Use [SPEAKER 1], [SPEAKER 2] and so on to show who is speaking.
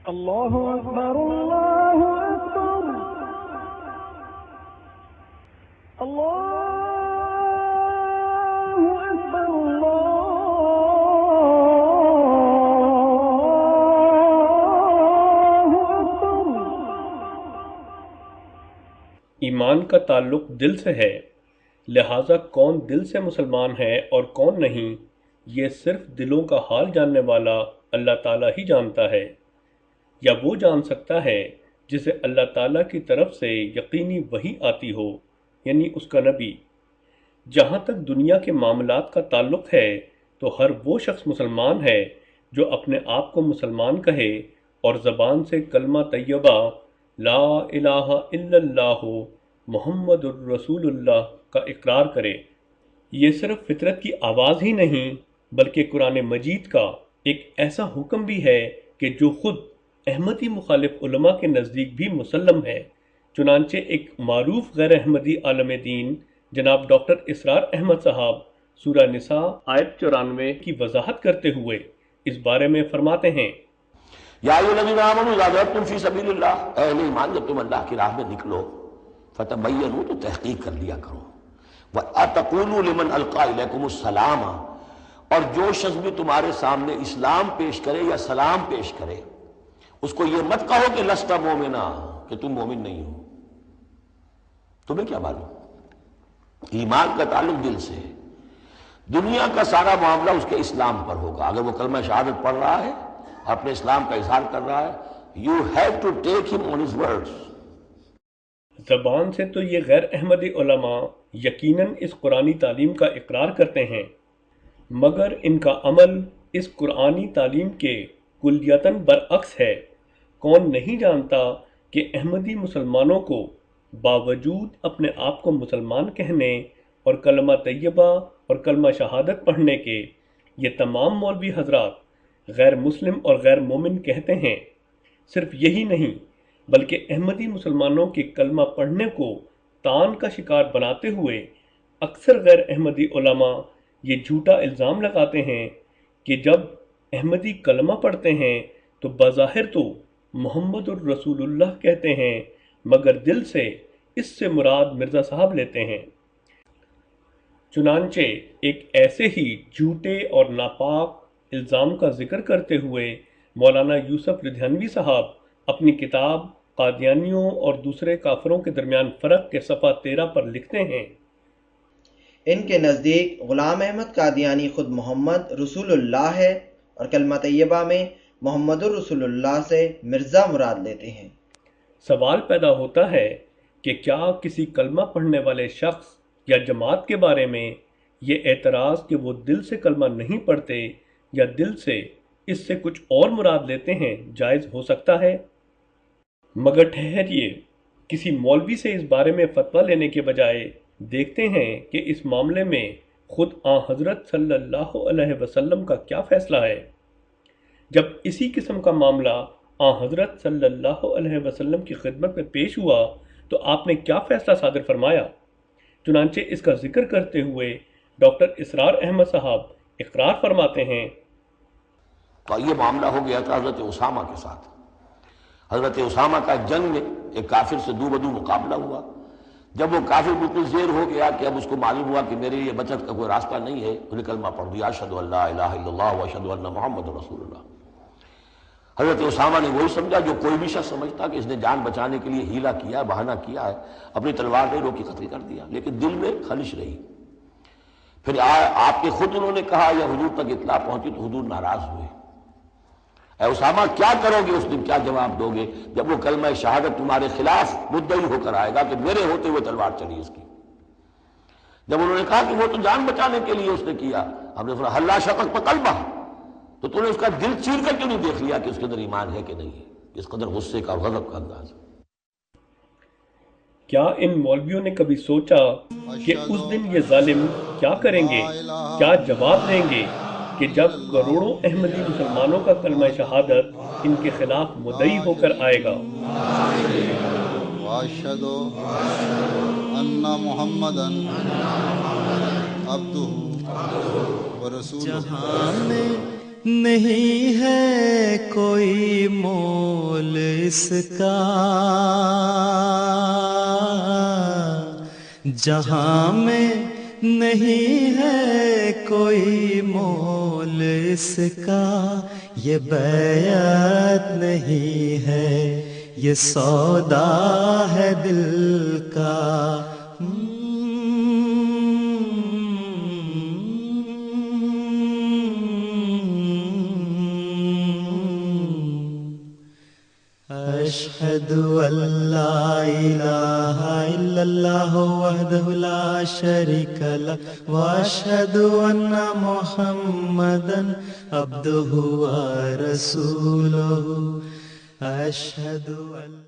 [SPEAKER 1] اللہ اکبر اللہ اکبر اللہ اکبر اللہ اکبر۔
[SPEAKER 2] ایمان کا تعلق دل سے ہے، لہٰذا کون دل سے مسلمان ہے اور کون نہیں، یہ صرف دلوں کا حال جاننے والا اللہ تعالیٰ ہی جانتا ہے، یا وہ جان سکتا ہے جسے اللہ تعالیٰ کی طرف سے یقینی وحی آتی ہو، یعنی اس کا نبی۔ جہاں تک دنیا کے معاملات کا تعلق ہے تو ہر وہ شخص مسلمان ہے جو اپنے آپ کو مسلمان کہے اور زبان سے کلمہ طیبہ لا الہ الا اللہ محمد الرسول اللہ کا اقرار کرے۔ یہ صرف فطرت کی آواز ہی نہیں بلکہ قرآن مجید کا ایک ایسا حکم بھی ہے کہ جو خود احمدی مخالف علماء کے نزدیک بھی مسلم ہے۔ چنانچہ ایک معروف غیر احمدی عالم دین جناب ڈاکٹر اسرار احمد صاحب سورہ نساء آیت 94 کی وضاحت کرتے ہوئے اس بارے میں فرماتے ہیں:
[SPEAKER 3] یا ایھا الذین آمنوا اذا ضربتم فی سبیل اللہ، اے اہل ایمان جب تم اللہ کی راہ میں نکلو فتبینوا، تو تحقیق کر لیا کرو، وَلَا تَقُولُوا لِمَنْ أَلْقَىٰ إِلَيْكُمُ السَّلَامَ، اور جو شخص بھی تمہارے سامنے اسلام پیش کرے یا سلام پیش کرے اس کو یہ مت کہو کہ لست مومنا، کہ تم مومن نہیں ہو۔ تمہیں کیا معلوم؟ ایمان کا تعلق دل سے ہے، دنیا کا سارا معاملہ اس کے اسلام پر ہوگا۔ اگر وہ کلمہ شہادت پڑھ رہا ہے، اپنے اسلام کا اظہار کر رہا ہے، you have to take him on his words۔
[SPEAKER 2] زبان سے تو یہ غیر احمدی علماء یقیناً اس قرآنی تعلیم کا اقرار کرتے ہیں، مگر ان کا عمل اس قرآنی تعلیم کے کلیتاً برعکس ہے۔ کون نہیں جانتا کہ احمدی مسلمانوں کو باوجود اپنے آپ کو مسلمان کہنے اور کلمہ طیبہ اور کلمہ شہادت پڑھنے کے یہ تمام مولوی حضرات غیر مسلم اور غیر مومن کہتے ہیں۔ صرف یہی نہیں بلکہ احمدی مسلمانوں کے کلمہ پڑھنے کو تان کا شکار بناتے ہوئے اکثر غیر احمدی علماء یہ جھوٹا الزام لگاتے ہیں کہ جب احمدی کلمہ پڑھتے ہیں تو بظاہر تو محمد الرسول اللہ کہتے ہیں، مگر دل سے اس سے مراد مرزا صاحب لیتے ہیں۔ چنانچہ ایک ایسے ہی جھوٹے اور ناپاک الزام کا ذکر کرتے ہوئے مولانا یوسف لدھیانوی صاحب اپنی کتاب قادیانیوں اور دوسرے کافروں کے درمیان فرق کے صفحہ 13 پر لکھتے ہیں:
[SPEAKER 4] ان کے نزدیک غلام احمد قادیانی خود محمد رسول اللہ ہے اور کلمہ طیبہ میں محمد الرسول اللہ سے مرزا مراد لیتے ہیں۔
[SPEAKER 2] سوال پیدا ہوتا ہے کہ کیا کسی کلمہ پڑھنے والے شخص یا جماعت کے بارے میں یہ اعتراض کہ وہ دل سے کلمہ نہیں پڑھتے یا دل سے اس سے کچھ اور مراد لیتے ہیں جائز ہو سکتا ہے؟ مگر ٹھہریے، کسی مولوی سے اس بارے میں فتویٰ لینے کے بجائے دیکھتے ہیں کہ اس معاملے میں خود آن حضرت صلی اللہ علیہ وسلم کا کیا فیصلہ ہے۔ جب اسی قسم کا معاملہ آن حضرت صلی اللہ علیہ وسلم کی خدمت میں پیش ہوا تو آپ نے کیا فیصلہ صادر فرمایا؟ چنانچہ اس کا ذکر کرتے ہوئے ڈاکٹر اسرار احمد صاحب اقرار فرماتے ہیں:
[SPEAKER 3] تو یہ معاملہ ہو گیا تھا حضرت اسامہ کے ساتھ۔ حضرت اسامہ کا جنگ میں ایک کافر سے دو بدو مقابلہ ہوا۔ جب وہ کافر بالکل زیر ہو گیا کہ اب اس کو معلوم ہوا کہ میرے لیے بچت کا کوئی راستہ نہیں ہے، انہیں کلمہ پڑھ دیا، اشہد ان لا الہ الا اللہ واشہد ان محمد رسول اللہ۔ حضرت اسامہ نے وہی سمجھا جو کوئی بھی شخص سمجھتا کہ اس نے جان بچانے کے لیے ہیلہ کیا ہے، بہانہ کیا ہے، اپنی تلوار نے روکی قتل کر دیا، لیکن دل میں خلش رہی۔ پھر آپ کے خود انہوں نے کہا یا حضور تک اطلاع پہنچی تو حضور ناراض ہوئے۔ اے اسامہ کیا کرو گے اس دن، کیا جواب دو گے جب وہ کلمہ شہادت تمہارے خلاف مدعی ہو کر آئے گا کہ میرے ہوتے ہوئے تلوار چلی اس کی؟ جب انہوں نے کہا کہ وہ تو جان بچانے کے لیے اس نے کیا، ہم نے فرمایا حلا شقق بقلبہ، تو تو نے اس کا دل چیر کر کیوں نہیں دیکھ لیا کہ اس کے اندر ایمان ہے کہ نہیں ہے؟ اس قدر غصے کا اور غضب کا انداز۔
[SPEAKER 2] کیا ان مولویوں نے کبھی سوچا کہ اس دن یہ ظالم کیا کریں گے، کیا جواب دیں گے کہ جب کروڑوں احمدی مسلمانوں کا کلمہ شہادت ان کے خلاف مدعی ہو کر آئے گا؟
[SPEAKER 5] وَأَشْهَدُ أَنَّ مُحَمَّدًا عَبْدُهُ وَرَسُولُهُ۔
[SPEAKER 6] جہاں میں نہیں ہے کوئی اس کا جہاں میں نہیں ہے کوئی مول اس کا، یہ بیعت نہیں ہے یہ سودا ہے دل کا۔ اشہد ان لا الہ الا اللہ وحدہ لا شریک لہ واشہد ان محمدا عبدہ ورسولہ۔ اشہد ان